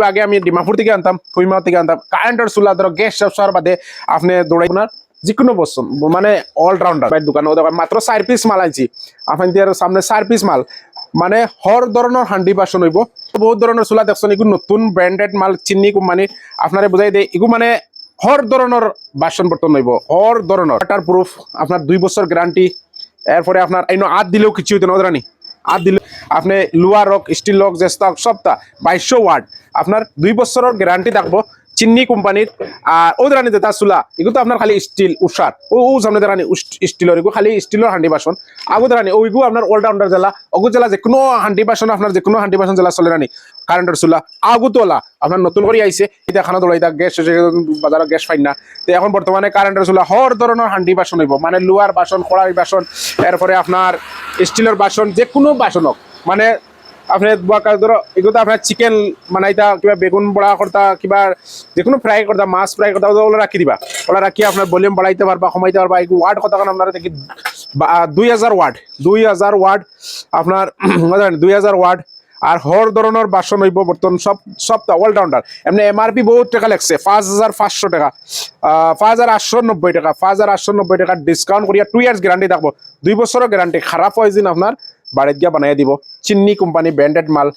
একটু আগে আমি ডিমাপুর থেকে আনতাম, কুইমাও থেকে আনতাম। কারেন্টের চুলা ধরো গ্যাস সব বাদে আপনি দৌড়াই আপনার যিকোনো বস্তু মানে অলরাউন্ডার দোকান মাত্র 4 পিস মাল আনছি আপনি সামনে 4 পিস মাল মানে হর ধরনের হান্ডি বাসন হইব। বহুত ধরনের চুলা দেখছেন, এগুলো নতুন ব্র্যান্ডেড মাল চিনি কোম্পানি আপনারে বুঝাই দেয়। এগুলো মানে হর ধরনের বাসন বর্তন হইব, হর ধরনের ওয়াটার প্রুফ, আপনার 2 বছর গ্যারান্টি। এরপরে আপনার এই আদ দিলেও কিছু হইতো না ওদের আদ দিলে আপনি লোহার হোক স্টিল হোক যে স্টক সবটা 2200 ওয়াট আপনার 2 বছরের গ্যারান্টি থাকবো চিন্নি কোম্পানির। আর ওদের আনি তার চুলা এগুলো তো আপনার খালি স্টিল উষার ও সামনে রানি স্টিলের এগুলো খালি স্টিলের হান্ডি বাসন। আগুদের রানি ওইগুলো আপনার অলরাউন্ডার জেলা অগু জেলা যে কোনো হান্ডি বাসন আপনার যে কোনো হান্ডি বাসন জেলা চলে রানি কারেন্টের চুলা আগুতলা আপনার নতুন করে আইছে এটা খানা দৌড়াই গ্যাস বাজারে গ্যাস পাই না। তো এখন বর্তমানে কারেন্টের চুলা হর ধরনের হান্ডি বাসন হইব মানে লোহার বাসন কড়াই বাসন এরপরে আপনার স্টিলের বাসন যে কোনো বাসন হোক মানে আপনি ধরো এগুলো আপনার চিকেন বানাইতা কিংবা বেগুন বড়া করতা কিংবা যে কোনো ফ্রাই করতা মাছ ফ্রাই করতা ওগুলো রাখি দিবা। ওগুলো রাখি আপনার ভলিউম বাড়াইতে পারবা কমাইতে পারবা। এই ওয়াট কত আপনারা দেখি 2000 ওয়াট 2000 ওয়াট আপনার 2000 ওয়াট আর হর ধরনের বাসন হইব বর্তমান সবটা অলরাউন্ডার। এমনি এমআরপি বহুত টাকা লাগছে 5500 টাকা 5890 টাকা 5890 টাকা ডিসকাউন্ট করিয়া 2 ইয়ার্স গ্যারান্টি থাকবো 2 বছরের গ্যারান্টি। খারাপ হয় দিন আপনার বাড়িতে গিয়া বানাই দিব চিন্নি কোম্পানি ব্র্যান্ডেড মাল।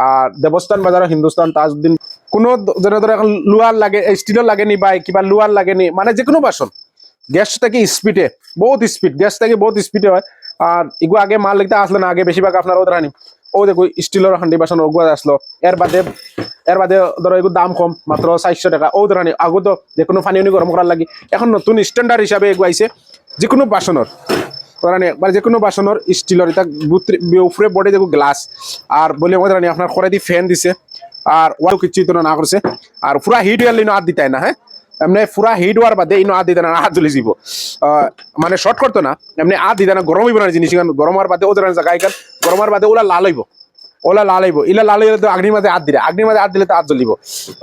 আর দেবস্থান বাজার হিন্দুস্তান তাজউদ্দিন কোনো যেন ধরো এখন লোহার লাগে স্টিলের লাগেনি বা কিবা লোহার লাগেনি মানে যে কোনো বাসন গ্যাস থেকে স্পিডে বহুত স্পিড গ্যাস থেকে বহুত স্পিডে হয়। আর এগুলো আগে মাল লিখতে আসলে না আগে বেশিরভাগ আপনার ওদের আনি ও দেখো স্টিলের হান্ডি বাসন ওগুলো আসলো। এর বাদে ধরো এগুলো দাম কম মাত্র 400 টাকা ও ধরানি আগত যে কোনো পানি গরম করার লাগে। এখন নতুন স্ট্যান্ডার্ড হিসাবে এগুলো আইছে যে কোনো বাসনের মানে যে কোনো বাসনের স্টিলের এটা উপরে বডি দেখো গ্লাস আর বলে আমাদের আপনার খড়াই দিয়ে ফ্যান দিছে আর ওয়াও কিছু তো না করছে আর পুরা হিট ওয়ার লিনো হাত দিতে না। হ্যাঁ এমনি পুরা হিট ওয়ার বাদে ইনো হাত দিতে না হাত জ্বলে যাব মানে শর্ট করতো না এমনি হাত দিতে না গরম হইব না জিনিস গরম হওয়ার বাদে ওদের জায়গায় গরম হওয়ার বাদে ওলা লাল হইব ইলা লাল হইলে তো আগ্নির মাঝে হাত দিলে আগ্নির মাঝে হাত দিলে তো হাত জ্বলিব।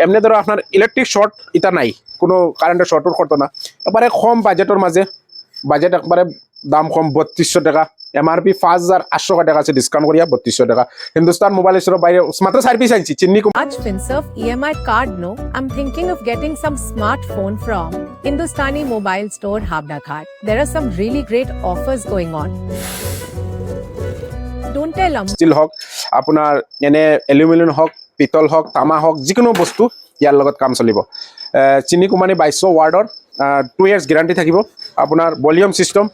এমনি ধরো আপনার ইলেকট্রিক শর্ট এটা নাই কোনো কারেন্টের শর্ট করতো না। এবারে কম বাজেটের মাঝে বাজেট একবারে দাম কম 3200 টাকা এমআরপি 5800 টাকা আছে ডিসকাউন্ট করিয়া 3200 টাকা। হিন্দুস্তান মোবাইল স্টোর বাইরে মাত্র 4 পিস আনছি চিন্নি Aj FinServ EMI card no, I'm thinking of getting some smartphone from Hindustani Mobile Store Habda Ghat. There are some really great offers going on. Don't tell them. স্টিল হোক আপোনাৰ এনে aluminium হোক পিতল হোক তামা হোক যিকোনো বস্তু ইয়াৰ লগত কাম চলিব। চিনি কোম্পানী 2200 ওয়াৰ্ডৰ 2 ইয়ার্স গ্যারান্টি থাকিব। আপোনাৰ ভলিউম সিস্টেম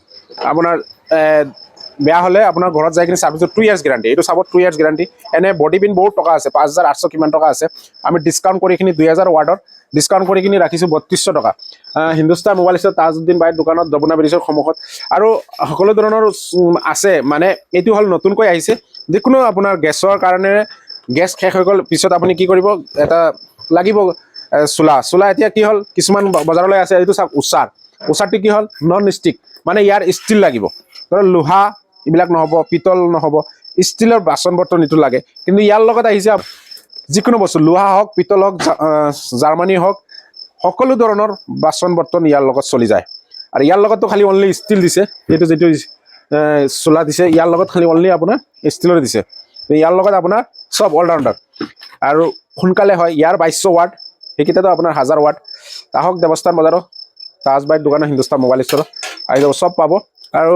আপোনাৰ বেয়া হলে আপোনাৰ ঘৰত যাই কিনে সার্ভিস 2 ইয়ার্স গ্যারান্টি এইটো চাব 2 ইয়ার্স গ্যারান্টি। এনে বডি পিন বহুত টকা আছে 5800 কিমান টকা আছে আমি ডিসকাউন্ট কৰি কিনি 2000 ওয়াৰ্ডৰ ডিসকাউন্ট কৰি কিনি ৰাখিছো 3200 টকা। হিন্দুস্তান মোবাইল স্টোর তাজউদ্দিন বাইৰ দোকানত যমুনা ব্ৰিজৰ সন্মুখত আৰু সকলো ধৰণৰ আছে মানে এইটো হল নতুনকৈ আহিছে। যিকোনো আপোনাৰ গেছৰ কাৰণে গেছ শেষ হৈ গ'ল পিছত আপুনি কি কৰিব এটা লাগিব চুলা এতিয়া কি হল কিছুমান বজাৰলৈ আছে এইটো চাওক উষাৰটো কি হল নন ষ্টিক মানে ইয়াৰ ষ্টিল লাগিব ধৰ লোহা এইবিলাক নহব পিতল নহব ষ্টিলৰ বাচন বৰ্তন এইটো লাগে। কিন্তু ইয়াৰ লগত আহিছে যিকোনো বস্তু লোহা হওক পিতল হওক জাৰ্মানী হওক সকলো ধৰণৰ বাচন বৰ্তন ইয়াৰ লগত চলি যায়। আৰু ইয়াৰ লগতো খালি অনলি ষ্টিল দিছে এইটো যেটো চুলা দিছে ইয়াৰ লগত খালি অনলি আপোনাৰ ষ্টিলৰ দিছে। ইয়াৰ লগত আপোনাৰ সব অলৰাউন্ডাৰ আৰু সোনকালে হয়। ইয়াৰ 2200 ওয়াট সেইকেইটাতো আপোনাৰ 1000 ওয়াট। আহক দেৱস্থান বজাৰত তাজ বাইৰ দোকানত হিন্দুস্তান মোবাইল ষ্টৰত আহি যাব সব পাব। আৰু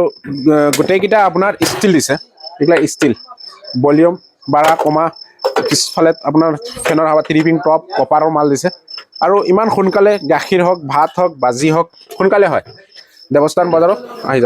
গোটেইকেইটা আপোনাৰ ষ্টিল দিছে এইবিলাক ষ্টিল ভলিউম বাড়া কমা পিছফালে আপোনাৰ ফেনৰ হাৱা ত্ৰিপিং টপ কপাৰৰ মাল দিছে। আৰু ইমান সোনকালে গাখীৰ হওক ভাত হওক বাজি হওক সোনকালে হয় দেৱস্থান বজাৰত আহি যাব।